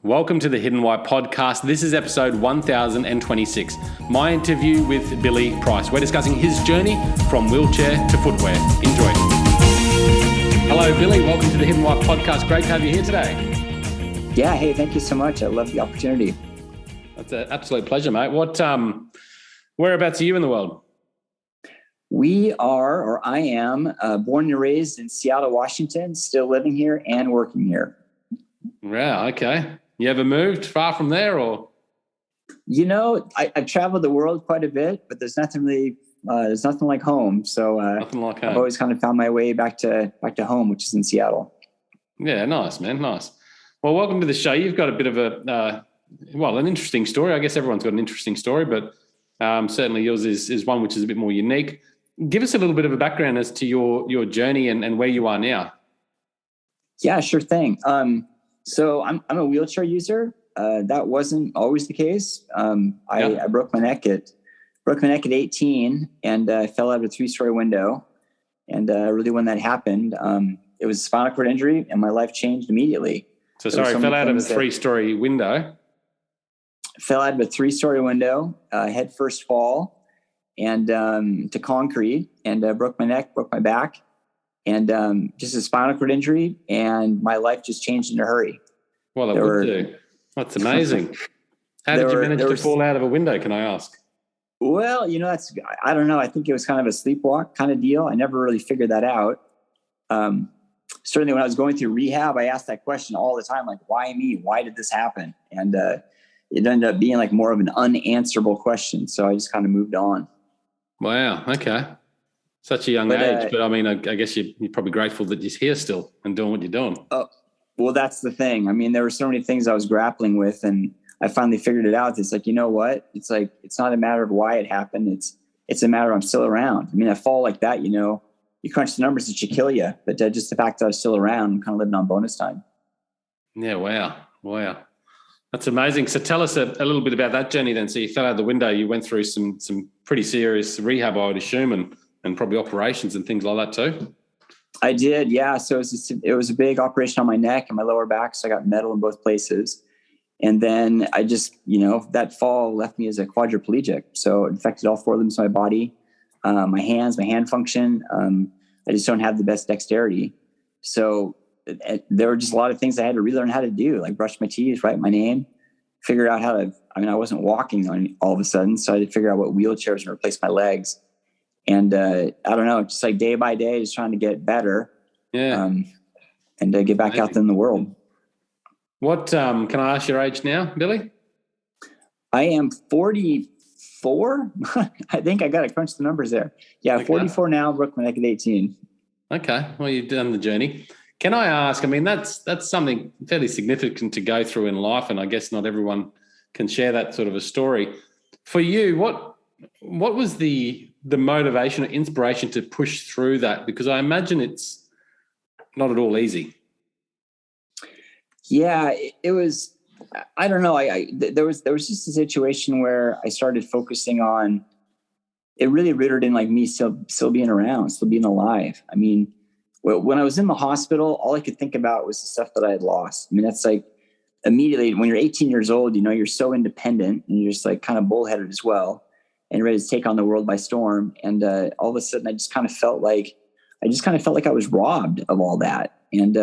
Welcome to the Hidden Why podcast. This is episode 1026. My interview with Billy Price. We're discussing his journey from wheelchair to footwear. Enjoy. Hello, Billy. Welcome to the Hidden Why podcast. Great to have you here today. Yeah. Hey, thank you so much. I love the opportunity. That's an absolute pleasure, mate. Whereabouts are you in the world? I am born and raised in Seattle, Washington, still living here and working here. Yeah. Okay. You ever moved far from there, or? You know, I've traveled the world quite a bit, but there's nothing like home. So Nothing like home. I've always kind of found my way back to home, which is in Seattle. Yeah, nice, man. Nice. Well, welcome to the show. You've got a bit of an interesting story. I guess everyone's got an interesting story, but certainly yours is one which is a bit more unique. Give us a little bit of a background as to your journey and where you are now. Yeah, sure thing. So I'm a wheelchair user. That wasn't always the case. I broke my neck at 18 and fell out of a 3-story window. And really when that happened, it was a spinal cord injury and my life changed immediately. So fell out of a 3-story window? Fell out of a 3-story window, head first fall and to concrete and broke my neck, broke my back. And just a spinal cord injury, and my life just changed in a hurry. Well, it would do. That's amazing. How did you manage to fall out of a window, can I ask? Well, you know, I don't know. I think it was kind of a sleepwalk kind of deal. I never really figured that out. Certainly when I was going through rehab, I asked that question all the time, like, why me? Why did this happen? And it ended up being like more of an unanswerable question. So I just kind of moved on. Wow. Okay. Such a young age, but I mean, I guess you're probably grateful that you're here still and doing what you're doing. Oh, well, that's the thing. I mean, there were so many things I was grappling with, and I finally figured it out. It's like, you know what? It's like, it's not a matter of why it happened. It's a matter of I'm still around. I mean, a fall like that, you know, you crunch the numbers, it should kill you. But just the fact that I was still around, I'm kind of living on bonus time. Yeah, wow. That's amazing. So tell us a little bit about that journey then. So you fell out the window, you went through some pretty serious rehab, I would assume, and probably operations and things like that too. I did, yeah. So it was a big operation on my neck and my lower back. So I got metal in both places. And then I just, you know, that fall left me as a quadriplegic. So it affected all 4 limbs of my body, my hands, my hand function. I just don't have the best dexterity. So there were just a lot of things I had to relearn how to do, like brush my teeth, write my name, figure out I wasn't walking all of a sudden. So I had to figure out what wheelchairs and replace my legs. And I don't know, just like day by day, just trying to get better. Yeah. And get back out there in the world. What, can I ask your age now, Billy? I am 44. I think I got to crunch the numbers there. Yeah. Okay. 44 now, broke my neck at 18. Okay. Well, you've done the journey. Can I ask, I mean, that's something fairly significant to go through in life. And I guess not everyone can share that sort of a story. For you, what was the motivation or inspiration to push through that? Because I imagine it's not at all easy. Yeah, it was, I don't know. There was just a situation where I started focusing on, it really rooted in like me still being around, still being alive. I mean, when I was in the hospital, all I could think about was the stuff that I had lost. I mean, that's like immediately when you're 18 years old, you know, you're so independent and you're just like kind of bullheaded as well, and ready to take on the world by storm. And all of a sudden I just kind of felt like I was robbed of all that. And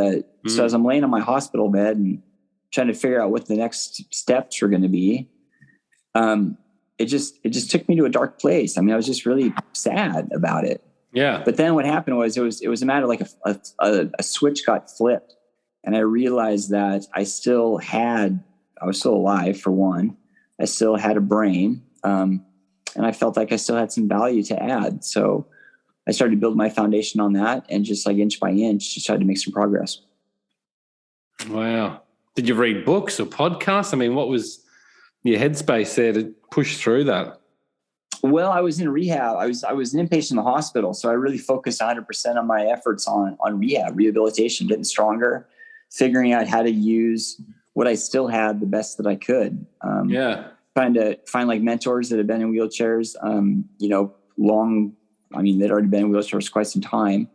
so as I'm laying on my hospital bed and trying to figure out what the next steps were going to be, it just took me to a dark place. I mean, I was just really sad about it. Yeah. But then what happened was it was a matter of like a switch got flipped, and I realized that I was still alive for one. I still had a brain. And I felt like I still had some value to add. So I started to build my foundation on that, and just like inch by inch, just tried to make some progress. Wow. Did you read books or podcasts? I mean, what was your headspace there to push through that? Well, I was in rehab. I was an inpatient in the hospital. So I really focused 100% on my efforts on rehabilitation, getting stronger, figuring out how to use what I still had the best that I could. Trying to find like mentors that have been in wheelchairs, they'd already been in wheelchairs for quite some time,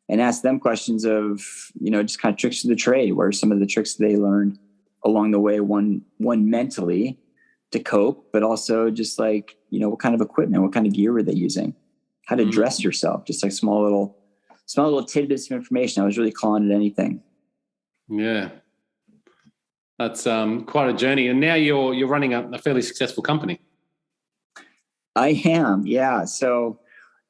and ask them questions of, just kind of tricks of the trade, where some of the tricks they learned along the way, one mentally to cope, but also just like, what kind of equipment, what kind of gear were they using, how to dress yourself, just like small little tidbits of information. I was really calling it anything. Yeah. That's quite a journey. And now you're running a fairly successful company. I am. Yeah. So,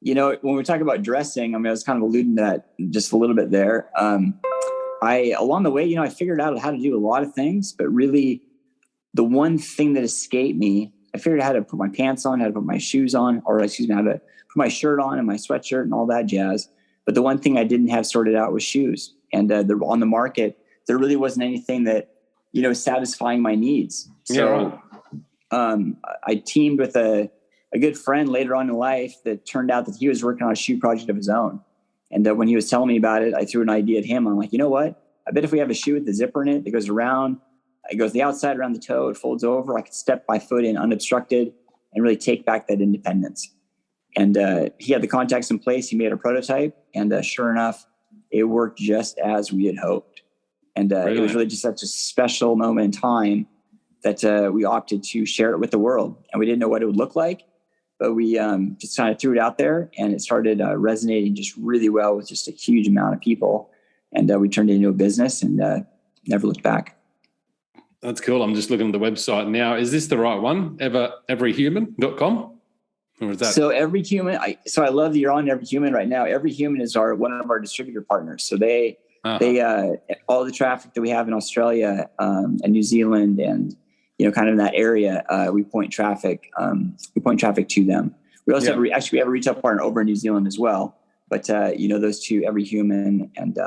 when we talk about dressing, I was kind of alluding to that just a little bit there. Along the way, I figured out how to do a lot of things, but really the one thing that escaped me, I figured out how to put my pants on, how to put my shoes on, how to put my shirt on and my sweatshirt and all that jazz. But the one thing I didn't have sorted out was shoes. And on the market, there really wasn't anything that, satisfying my needs. So I teamed with a good friend later on in life that turned out that he was working on a shoe project of his own. And when he was telling me about it, I threw an idea at him. I'm like, you know what? I bet if we have a shoe with the zipper in it that goes around, it goes the outside around the toe, it folds over, I could step my foot in unobstructed and really take back that independence. And he had the contacts in place. He made a prototype. And sure enough, it worked just as we had hoped. And It was really just such a special moment in time that we opted to share it with the world. And we didn't know what it would look like, but we just kind of threw it out there, and it started resonating just really well with just a huge amount of people. And we turned it into a business and never looked back. That's cool. I'm just looking at the website now. Is this the right one? Everyhuman.com? Or is that? So Every Human, I love that you're on Every Human right now. Every Human is one of our distributor partners. So they all the traffic that we have in Australia and New Zealand and kind of in that area, we point traffic to them. We also have a retail partner over in New Zealand as well. But those two, Every Human and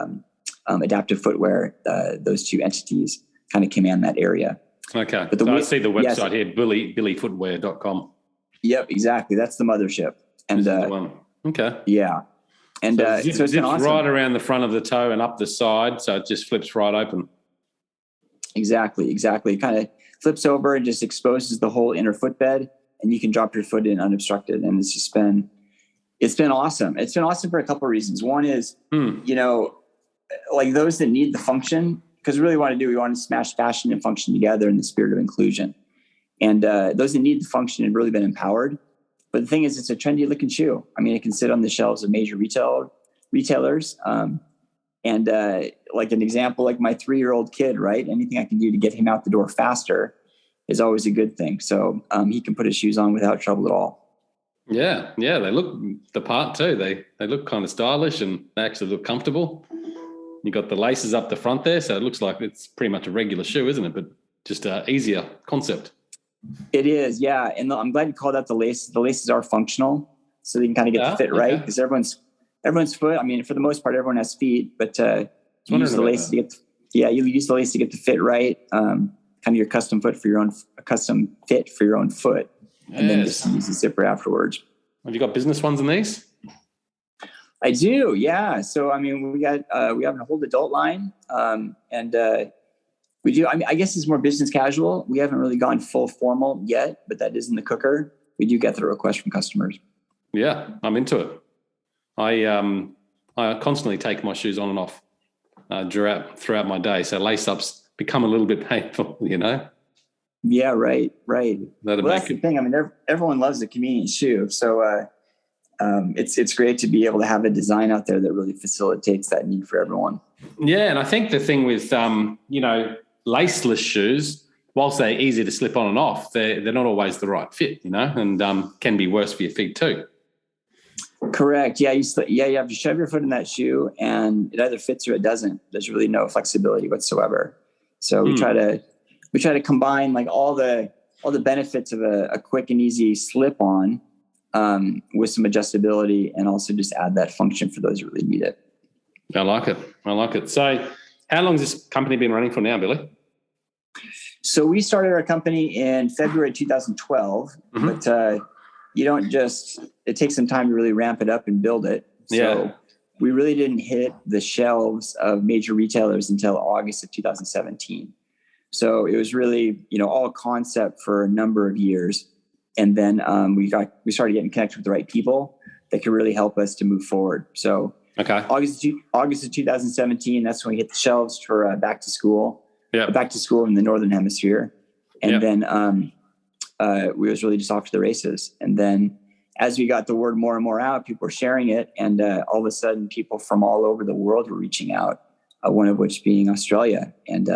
Adaptive Footwear, those two entities kind of command that area. Okay. But I see the website here, BILLYFootwear.com. Yep, exactly. That's the mothership. And the one. Okay. Yeah. And so it's been awesome. Right around the front of the toe and up the side, so it just flips right open. Exactly. It kind of flips over and just exposes the whole inner footbed, and you can drop your foot in unobstructed. And it's been awesome. It's been awesome for a couple of reasons. One is, like those that need the function, because we want to smash fashion and function together in the spirit of inclusion. And those that need the function have really been empowered. But the thing is, it's a trendy looking shoe. It can sit on the shelves of major retailers. And like an example, like my 3-year-old kid, right? Anything I can do to get him out the door faster is always a good thing. So he can put his shoes on without trouble at all. Yeah. They look the part too. They look kind of stylish and they actually look comfortable. You got the laces up the front there, so it looks like it's pretty much a regular shoe, isn't it? But just an easier concept. It is, yeah. And I'm glad you called out the laces. The laces are functional, so they can kind of get the fit right, because everyone's foot. For the most part, everyone has feet, but you use the laces to you use the lace to get the fit right. Kind of your custom fit for your own foot, and then just use the zipper afterwards. Have you got business ones in these? I do, yeah. So we have a whole adult line, and we do. I guess it's more business casual. We haven't really gone full formal yet, but that is in the cooker. We do get the request from customers. Yeah, I'm into it. I constantly take my shoes on and off throughout my day, so lace ups become a little bit painful, Yeah, right. That's the thing. Everyone loves a convenient shoe, so it's great to be able to have a design out there that really facilitates that need for everyone. Yeah, and I think the thing with laceless shoes, whilst they're easy to slip on and off, they're not always the right fit, and can be worse for your feet too. Correct. Yeah, you have to shove your foot in that shoe, and it either fits or it doesn't. There's really no flexibility whatsoever. So we try to combine like all the benefits of a quick and easy slip on with some adjustability, and also just add that function for those who really need it. I like it. So how long has this company been running for now, Billy? So we started our company in February 2012, but it takes some time to really ramp it up and build it. So we really didn't hit the shelves of major retailers until August of 2017. So it was really, all concept for a number of years. And then we started getting connected with the right people that could really help us to move forward. So August of 2017, that's when we hit the shelves for back to school. Yeah. back to school in the Northern Hemisphere. And then we was really just off to the races. And then as we got the word more and more out, people were sharing it. And all of a sudden people from all over the world were reaching out, one of which being Australia. And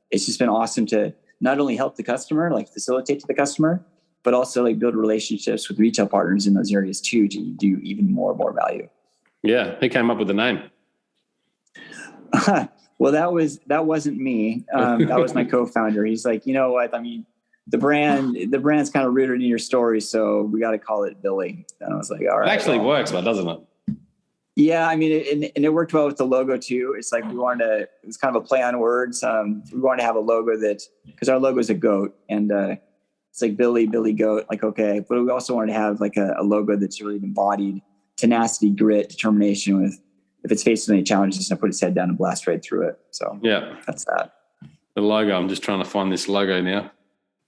it's just been awesome to not only help the customer, like facilitate to the customer, but also like build relationships with retail partners in those areas too, to do even more and more value. Yeah. Who came up with the name? Well, that wasn't me. That was my co-founder. He's like, you know what? I mean, the brand's kind of rooted in your story, so we got to call it Billy. And I was like, all right. It actually works, but doesn't it? Yeah, I mean, and it worked well with the logo too. It's like it was kind of a play on words. We wanted to have a logo because our logo is a goat, and it's like Billy Goat. Like, okay, but we also wanted to have like a logo that's really embodied tenacity, grit, determination. With if it's facing any challenges, it's gonna put its head down and blast right through it. So yeah, that's that. The logo. I'm just trying to find this logo now.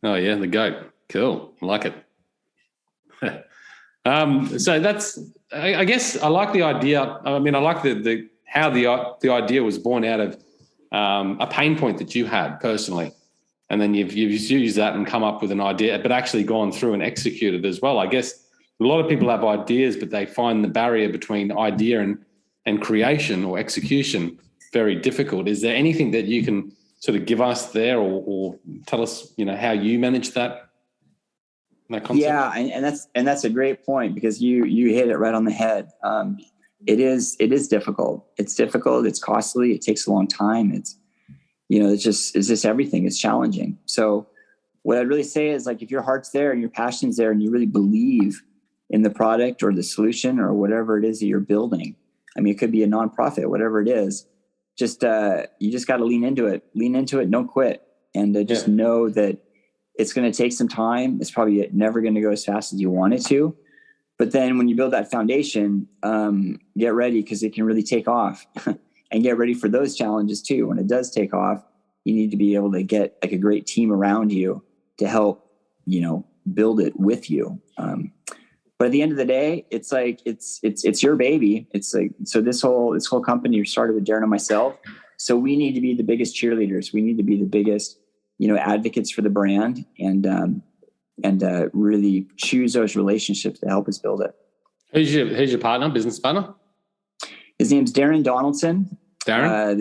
Oh yeah, the goat. Cool. I like it. So that's, I guess I like the idea. I mean, I like how the idea was born out of a pain point that you had personally. And then you've used that and come up with an idea, but actually gone through and executed as well. I guess a lot of people have ideas, but they find the barrier between idea and creation or execution very difficult. Is there anything that you can sort of give us there or tell us, how you manage that concept? Yeah, and that's a great point, because you hit it right on the head. It is difficult. It's difficult. It's costly. It takes a long time. It's just everything. It's challenging. So what I'd really say is, like, if your heart's there and your passion's there and you really believe in the product or the solution or whatever it is that you're building, I mean, it could be a nonprofit, whatever it is, you just got to lean into it. Don't quit. And just know that it's going to take some time. It's probably never going to go as fast as you want it to. But then when you build that foundation, get ready, because it can really take off. And get ready for those challenges too. When it does take off, you need to be able to get like a great team around you to help, build it with you. But at the end of the day, it's like, it's your baby. It's like, so this whole company started with Darin and myself. So we need to be the biggest cheerleaders. We need to be the biggest, advocates for the brand, and really choose those relationships to help us build it. Who's your partner, business partner? His name's Darin Donaldson. Darin?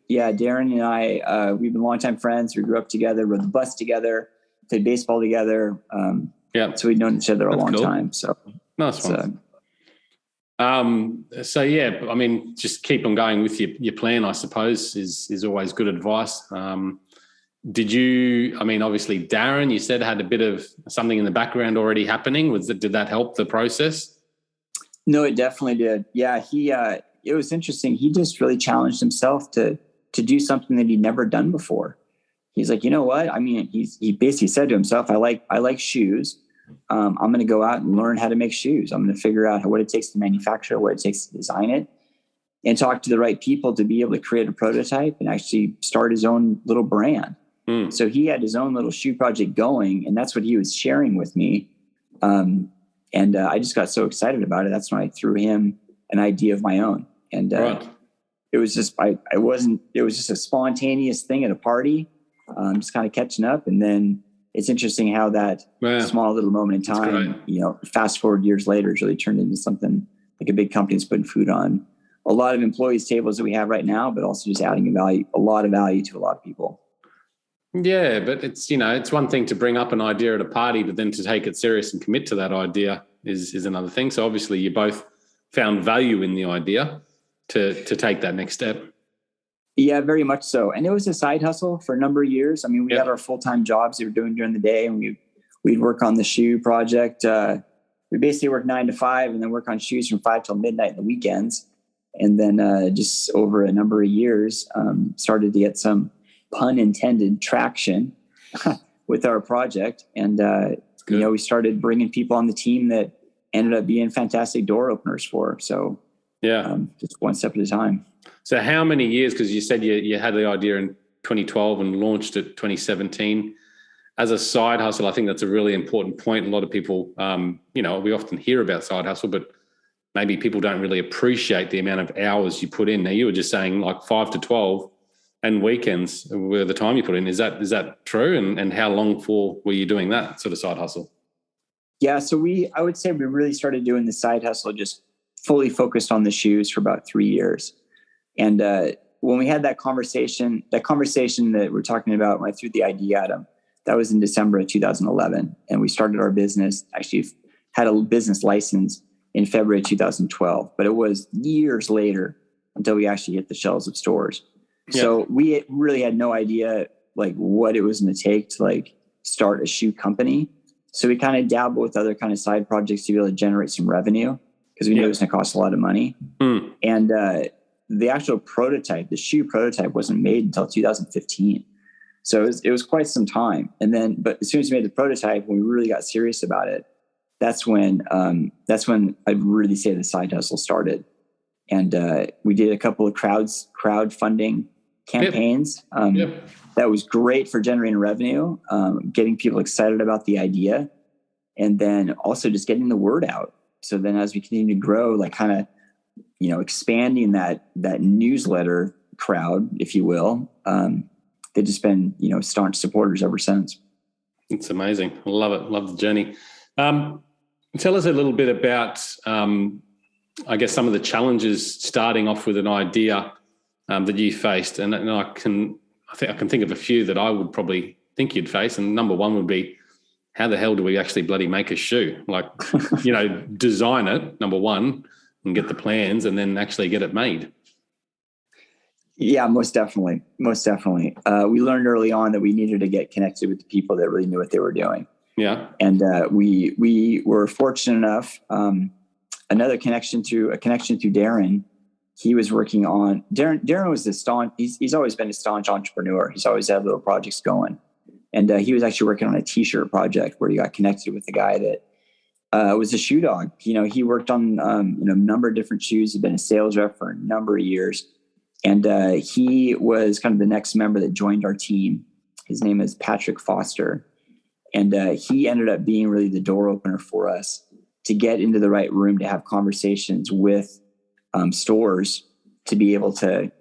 Darin and I, we've been longtime friends. We grew up together, rode the bus together, played baseball together. So we've known each other a long time. So nice one. So yeah, I mean, just keep on going with your plan, I suppose, is always good advice. Obviously Darin, you said, had a bit of something in the background already happening. Did that help the process? No, it definitely did. Yeah. It was interesting. He just really challenged himself to do something that he'd never done before. He's like, you know what? I mean, he basically said to himself, I like shoes. I'm going to go out and learn how to make shoes. I'm going to figure out what it takes to manufacture, what it takes to design it, and talk to the right people to be able to create a prototype and actually start his own little brand. So he had his own little shoe project going, and that's what he was sharing with me. And I just got so excited about it. That's when I threw him an idea of my own. And it was just, it was just a spontaneous thing at a party, just kind of catching up. And then it's interesting how that small little moment in time, fast forward years later, has really turned into something like a big company that's putting food on a lot of employees' tables that we have right now, but also just adding a lot of value to a lot of people. Yeah, but it's one thing to bring up an idea at a party, but then to take it serious and commit to that idea is another thing. So obviously you both found value in the idea to take that next step. Yeah, very much so. And it was a side hustle for a number of years. I mean, we had our full-time jobs we were doing during the day, and we'd work on the shoe project. We basically work 9 to 5 and then work on shoes from 5 till midnight in the weekends. And then just over a number of years, started to get some, pun intended, traction with our project. And, we started bringing people on the team that ended up being fantastic door openers for. So just one step at a time. So how many years, because you said you had the idea in 2012 and launched it 2017 as a side hustle. I think that's a really important point. A lot of people, we often hear about side hustle, but maybe people don't really appreciate the amount of hours you put in. Now, you were just saying like 5 to 12 and weekends were the time you put in. Is that true? And how long for were you doing that sort of side hustle? Yeah. So I would say we really started doing the side hustle, just fully focused on the shoes for about 3 years. And when we had that conversation that we're talking about, when I threw the idea at him, that was in December of 2011. And we started our business, actually had a business license in February 2012, but it was years later until we actually hit the shelves of stores. Yeah. So we really had no idea like what it was going to take to like start a shoe company. So we kind of dabbled with other kind of side projects to be able to generate some revenue because we knew it was going to cost a lot of money. And the actual prototype, the shoe prototype, wasn't made until 2015. So it was quite some time. And then, but as soon as we made the prototype, when we really got serious about it, that's when I'd really say the side hustle started. And we did a couple of crowdfunding campaigns. That was great for generating revenue, getting people excited about the idea, and then also just getting the word out. So then as we continue to grow, like kind of, expanding that newsletter crowd, if you will, they've just been, staunch supporters ever since. It's amazing. I love it. Love the journey. Tell us a little bit about, I guess, some of the challenges starting off with an idea that you faced. And I can think of a few that I would probably think you'd face. And number one would be, how the hell do we actually bloody make a shoe? Like, design it, number one, and get the plans and then actually get it made. Yeah, most definitely. Most definitely. We learned early on that we needed to get connected with the people that really knew what they were doing. Yeah. And we were fortunate enough, a connection through Darin. He was working on, Darin was he's always been a staunch entrepreneur. He's always had little projects going. And he was actually working on a t-shirt project where he got connected with the guy that was a shoe dog. He worked on a number of different shoes. He'd been a sales rep for a number of years. And he was kind of the next member that joined our team. His name is Patrick Foster. And he ended up being really the door opener for us to get into the right room to have conversations with stores to be able to,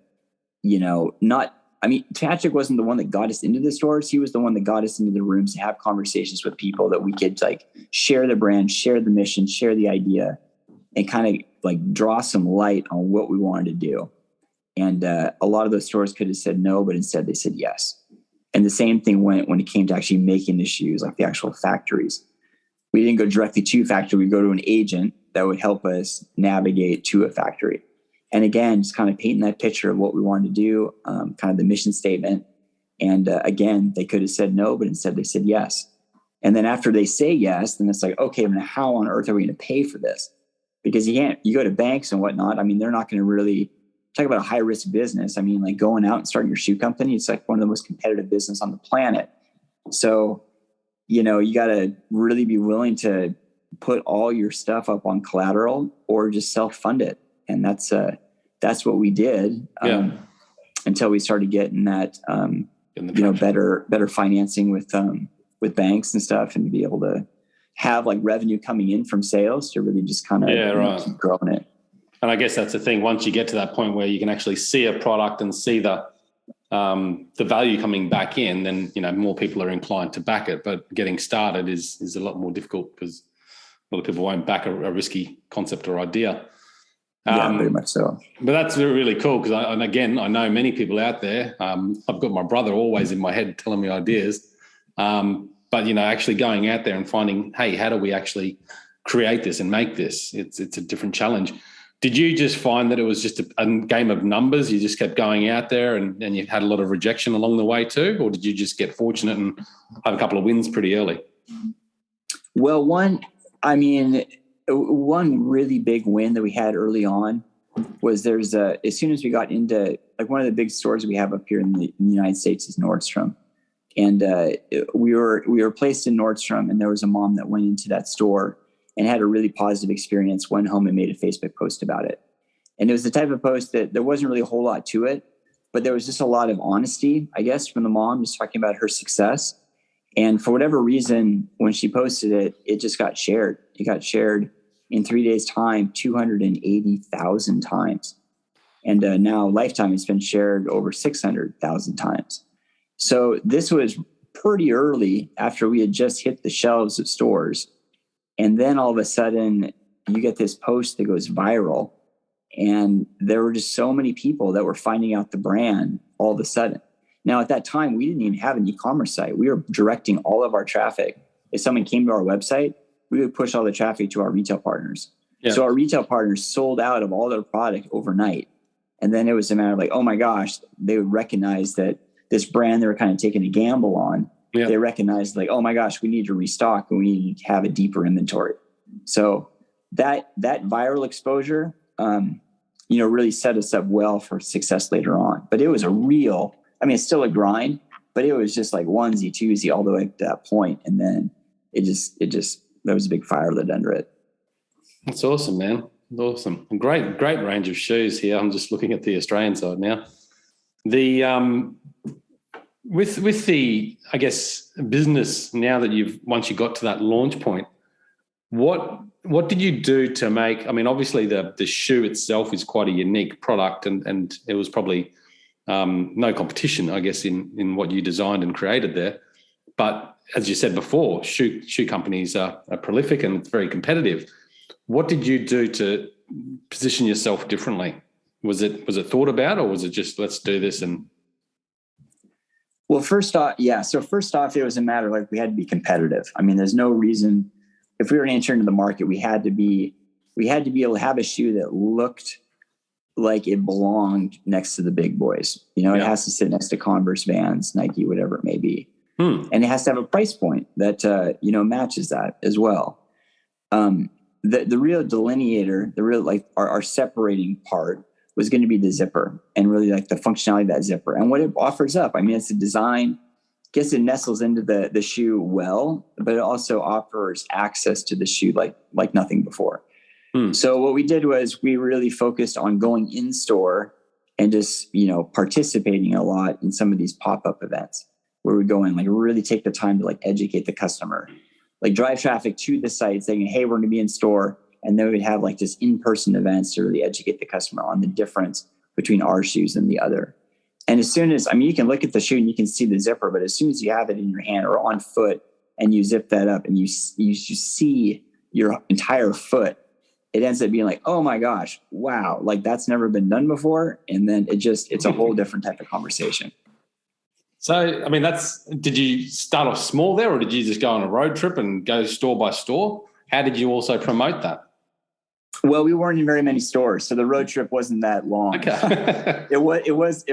Patrick wasn't the one that got us into the stores. He was the one that got us into the rooms to have conversations with people that we could like share the brand, share the mission, share the idea, and kind of like draw some light on what we wanted to do. And a lot of those stores could have said no, but instead they said yes. And the same thing when it came to actually making the shoes, like the actual factories. We didn't go directly to a factory. We go to an agent that would help us navigate to a factory. And again, just kind of painting that picture of what we wanted to do, kind of the mission statement. And again, they could have said no, but instead they said yes. And then after they say yes, then it's like, okay, now how on earth are we going to pay for this? Because you go to banks and whatnot. They're not going to really talk about a high risk business. Like going out and starting your shoe company, it's like one of the most competitive business on the planet. So, you got to really be willing to put all your stuff up on collateral or just self-fund it. And that's what we did until we started getting that, better financing with banks and stuff, and to be able to have like revenue coming in from sales to really just kind of keep growing it. And I guess that's the thing. Once you get to that point where you can actually see a product and see the value coming back in, then more people are inclined to back it. But getting started is a lot more difficult because a lot of people won't back a risky concept or idea. Very much so. But that's really cool because I know many people out there. I've got my brother always in my head telling me ideas. But actually going out there and finding, hey, how do we actually create this and make this? It's a different challenge. Did you just find that it was just a game of numbers? You just kept going out there and you had a lot of rejection along the way too? Or did you just get fortunate and have a couple of wins pretty early? Well, one really big win that we had early on was as soon as we got into like one of the big stores we have up here in the United States is Nordstrom. And we were placed in Nordstrom, and there was a mom that went into that store and had a really positive experience, went home and made a Facebook post about it. And it was the type of post that there wasn't really a whole lot to it, but there was just a lot of honesty, I guess, from the mom, just talking about her success. And for whatever reason, when she posted it, it just got shared. It got shared in 3 days' time, 280,000 times. And now Lifetime has been shared over 600,000 times. So this was pretty early after we had just hit the shelves of stores. And then all of a sudden you get this post that goes viral. And there were just so many people that were finding out the brand all of a sudden. Now, at that time, we didn't even have an e-commerce site. We were directing all of our traffic. If someone came to our website, we would push all the traffic to our retail partners. Yeah. So our retail partners sold out of all their product overnight. And then it was a matter of like, oh my gosh, they would recognize that this brand they were kind of taking a gamble on. Yeah. They recognized like, oh my gosh, we need to restock and we need to have a deeper inventory. So that viral exposure, really set us up well for success later on. But it was it's still a grind, but it was just like onesie, twosie all the way to that point. And then it just there was a big fire lit under it. That's awesome, man. Awesome. Great range of shoes here. I'm just looking at the Australian side now. The with the, I guess, business now that once you got to that launch point, what did you do to make, obviously the shoe itself is quite a unique product and it was probably no competition, I guess, in what you designed and created there. But as you said before, shoe companies are prolific and it's very competitive. What did you do to position yourself differently? Was it thought about, or was it just let's do this? And well, first off, it was a matter of like we had to be competitive. There's no reason if we were to enter into the market, we had to be able to have a shoe that looked like it belonged next to the big boys. It has to sit next to Converse, Vans, Nike, whatever it may be. And it has to have a price point that, matches that as well. The real delineator, our separating part was going to be the zipper and really like the functionality of that zipper and what it offers up. It's a design, guess it nestles into the shoe well, but it also offers access to the shoe like nothing before. So what we did was we really focused on going in store and just, participating a lot in some of these pop-up events where we go in, like really take the time to like educate the customer, like drive traffic to the site saying, hey, we're going to be in store. And then we'd have like just in-person events to really educate the customer on the difference between our shoes and the other. And as soon as, you can look at the shoe and you can see the zipper, but as soon as you have it in your hand or on foot and you zip that up and you see your entire foot, it ends up being like, oh my gosh, wow, like that's never been done before. And then it's a whole different type of conversation. So, did you start off small there, or did you just go on a road trip and go store by store? How did you also promote that? Well, we weren't in very many stores, so the road trip wasn't that long. Okay. It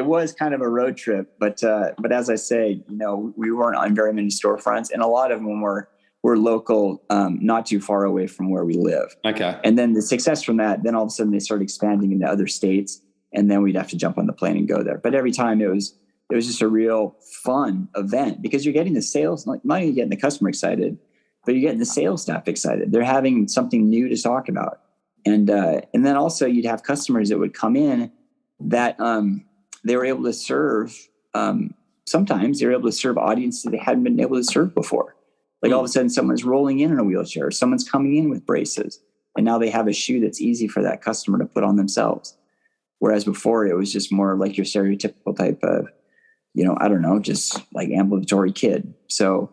was kind of a road trip, but as I say, we weren't on very many storefronts, and a lot of them were local, not too far away from where we live. Okay. And then the success from that, then all of a sudden they started expanding into other states, and then we'd have to jump on the plane and go there. But every time it was just a real fun event because you're getting the sales, not only getting the customer excited, but you're getting the sales staff excited. They're having something new to talk about. And then also you'd have customers that would come in that they were able to serve. Sometimes they were able to serve audiences they hadn't been able to serve before. Like all of a sudden someone's rolling in a wheelchair, or someone's coming in with braces, and now they have a shoe that's easy for that customer to put on themselves. Whereas before it was just more like your stereotypical type of, just like ambulatory kid. So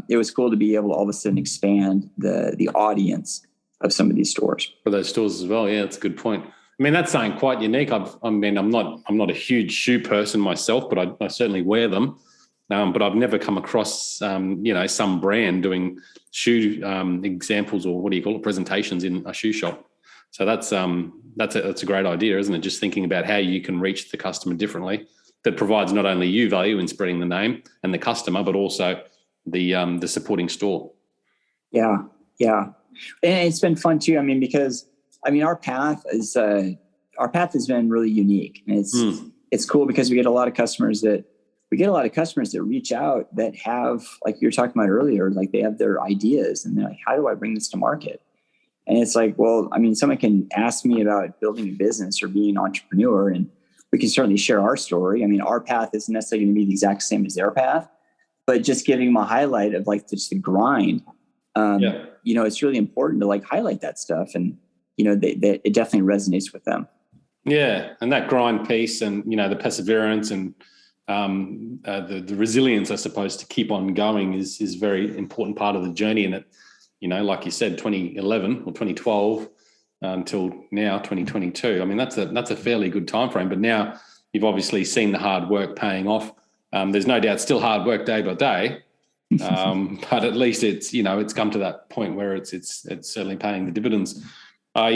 it was cool to be able to all of a sudden expand the audience of some of these stores. For those stores as well. Yeah, that's a good point. That's something quite unique. I'm not a huge shoe person myself, but I certainly wear them. But I've never come across, some brand doing shoe examples, or what do you call it, presentations in a shoe shop. So that's a great idea, isn't it? Just thinking about how you can reach the customer differently. That provides not only you value in spreading the name and the customer, but also the supporting store. Yeah. And it's been fun too. Because our path has been really unique, and it's cool because we get a lot of customers that reach out that have, like you were talking about earlier, like they have their ideas and they're like, how do I bring this to market? And it's like, well, someone can ask me about building a business or being an entrepreneur, and we can certainly share our story. Our path isn't necessarily going to be the exact same as their path, but just giving them a highlight of like just the grind. It's really important to like highlight that stuff, and it definitely resonates with them. Yeah, and that grind piece, and the perseverance and the resilience, I suppose, to keep on going is a very important part of the journey. And it, like you said, 2011 or 2012 until now 2022. I mean, that's a fairly good time frame. But now you've obviously seen the hard work paying off. There's no doubt still hard work day by day, but at least it's come to that point where it's certainly paying the dividends. I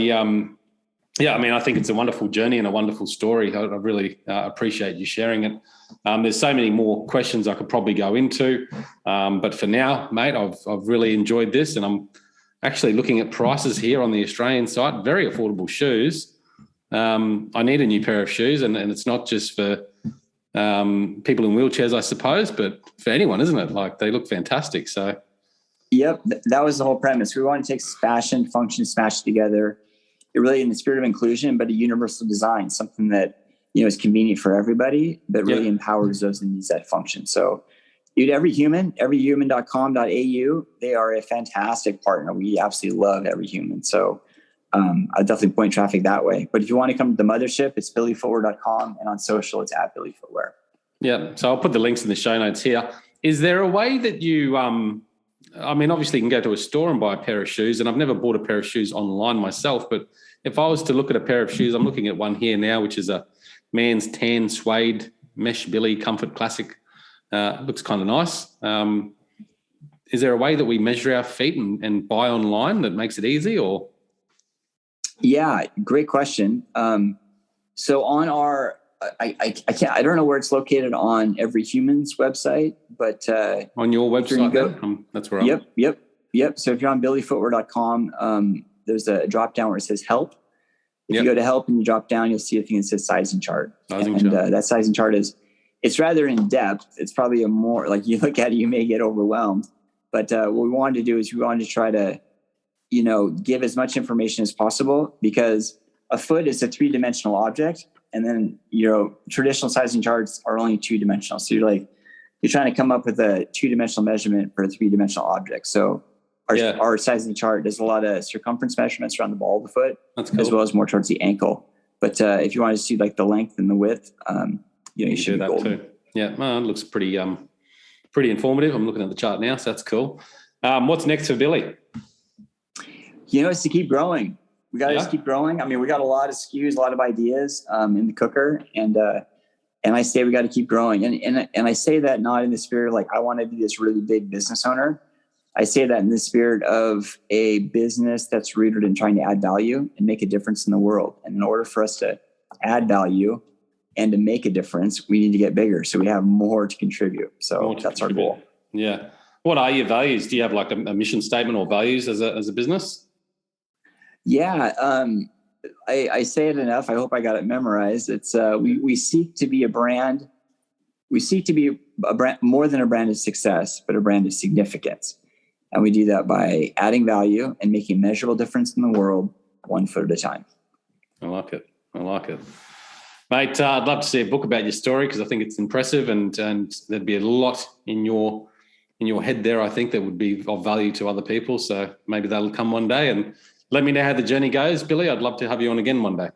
think it's a wonderful journey and a wonderful story. I really appreciate you sharing it. There's so many more questions I could probably go into, but for now, mate, I've really enjoyed this, and I'm actually looking at prices here on the Australian site. Very affordable shoes. I need a new pair of shoes, and it's not just for people in wheelchairs, I suppose, but for anyone, isn't it? Like, they look fantastic. So, yep, that was the whole premise. We want to take fashion, function, smash together. It really in the spirit of inclusion, but a universal design, something that is convenient for everybody, but really empowers those that needs that function. So, everyhuman.com.au, they are a fantastic partner. We absolutely love Everyhuman. So, I'll definitely point traffic that way. But if you want to come to the mothership, it's BILLYFootwear.com, and on social, it's @BILLY Footwear. Yeah. So I'll put the links in the show notes here. Is there a way that you, obviously you can go to a store and buy a pair of shoes, and I've never bought a pair of shoes online myself, but if I was to look at a pair of shoes, I'm looking at one here now, which is a man's tan suede mesh Billy Comfort Classic. Looks kind of nice. Is there a way that we measure our feet and buy online that makes it easy, or? Yeah, great question. So on our, I don't know where it's located on Everyhuman's website, but on your website, that's where I'm. Yep. So if you're on BILLYFootwear.com, there's a drop down where it says help. If you go to help and you drop down, you'll see a thing that says sizing chart. That sizing chart it's rather in depth. It's probably a more, like, you look at it, you may get overwhelmed. But what we wanted to do is we wanted to try to, give as much information as possible, because a foot is a 3-dimensional object. And then, traditional sizing charts are only 2-dimensional. So you're trying to come up with a 2-dimensional measurement for a 3-dimensional object. So our sizing chart does a lot of circumference measurements around the ball of the foot, as well as more towards the ankle. But if you want to see like the length and the width, you should do that golden. Too. Yeah, it looks pretty informative. I'm looking at the chart now, so that's cool. What's next for Billy? It's to keep growing. We got to just keep growing. I mean, we got a lot of SKUs, a lot of ideas in the cooker, and I say we got to keep growing. And I say that not in the spirit of like I want to be this really big business owner. I say that in the spirit of a business that's rooted in trying to add value and make a difference in the world. And in order for us to add value and to make a difference, we need to get bigger, so we have more to contribute. So that's our goal. Yeah. What are your values? Do you have like a mission statement or values as a business? Yeah. I say it enough. I hope I got it memorized. It's we seek to be a brand. We seek to be a brand, more than a brand of success, but a brand of significance. And we do that by adding value and making a measurable difference in the world, one foot at a time. I like it. Mate, I'd love to see a book about your story, because I think it's impressive, and there'd be a lot in your head there, I think, that would be of value to other people. So maybe that'll come one day, and let me know how the journey goes, Billy. I'd love to have you on again one day.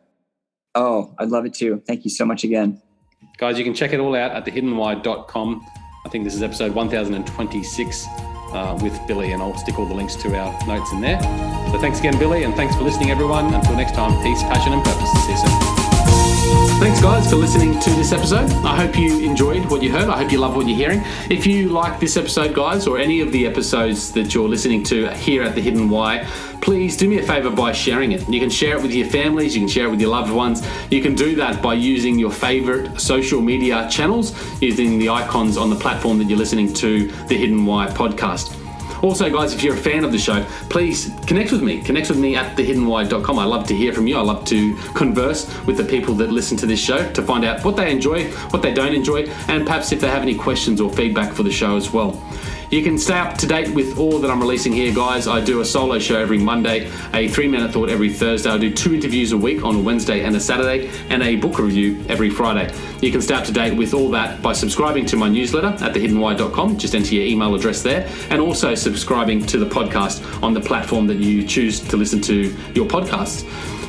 Oh, I'd love it too. Thank you so much again. Guys, you can check it all out at thehiddenwhy.com. I think this is episode 1026 with Billy, and I'll stick all the links to our notes in there. So thanks again, Billy, and thanks for listening, everyone. Until next time, peace, passion, and purpose. See you soon. Thanks, guys, for listening to this episode. I hope you enjoyed what you heard. I hope you love what you're hearing. If you like this episode, guys, or any of the episodes that you're listening to here at The Hidden Why, please do me a favor by sharing it. You can share it with your families. You can share it with your loved ones. You can do that by using your favorite social media channels, using the icons on the platform that you're listening to The Hidden Why podcast. Also, guys, if you're a fan of the show, please connect with me. Connect with me at thehiddenwhy.com. I love to hear from you. I love to converse with the people that listen to this show to find out what they enjoy, what they don't enjoy, and perhaps if they have any questions or feedback for the show as well. You can stay up to date with all that I'm releasing here, guys. I do a solo show every Monday, a 3-minute thought every Thursday. I do 2 interviews a week on a Wednesday and a Saturday, and a book review every Friday. You can stay up to date with all that by subscribing to my newsletter at thehiddenwhy.com. Just enter your email address there, and also subscribing to the podcast on the platform that you choose to listen to your podcasts.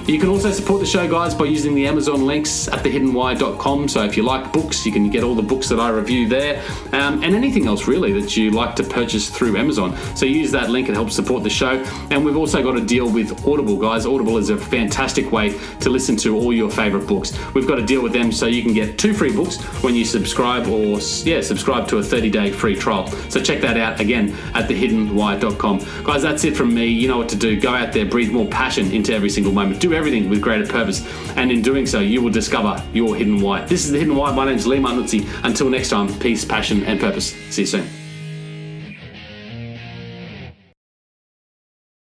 You can also support the show, guys, by using the Amazon links at thehiddenwhy.com. So if you like books, you can get all the books that I review there, and anything else really that you like to purchase through Amazon. So use that link, it helps support the show. And we've also got a deal with Audible, guys. Audible is a fantastic way to listen to all your favorite books. We've got a deal with them so you can get 2 free books when you subscribe, or subscribe to a 30-day free trial. So check that out again at thehiddenwhy.com. Guys, that's it from me. You know what to do. Go out there, breathe more passion into every single moment. Do everything with greater purpose. And in doing so, you will discover your hidden why. This is The Hidden Why. My name is Lee Martinuzzi. Until next time, peace, passion, and purpose. See you soon.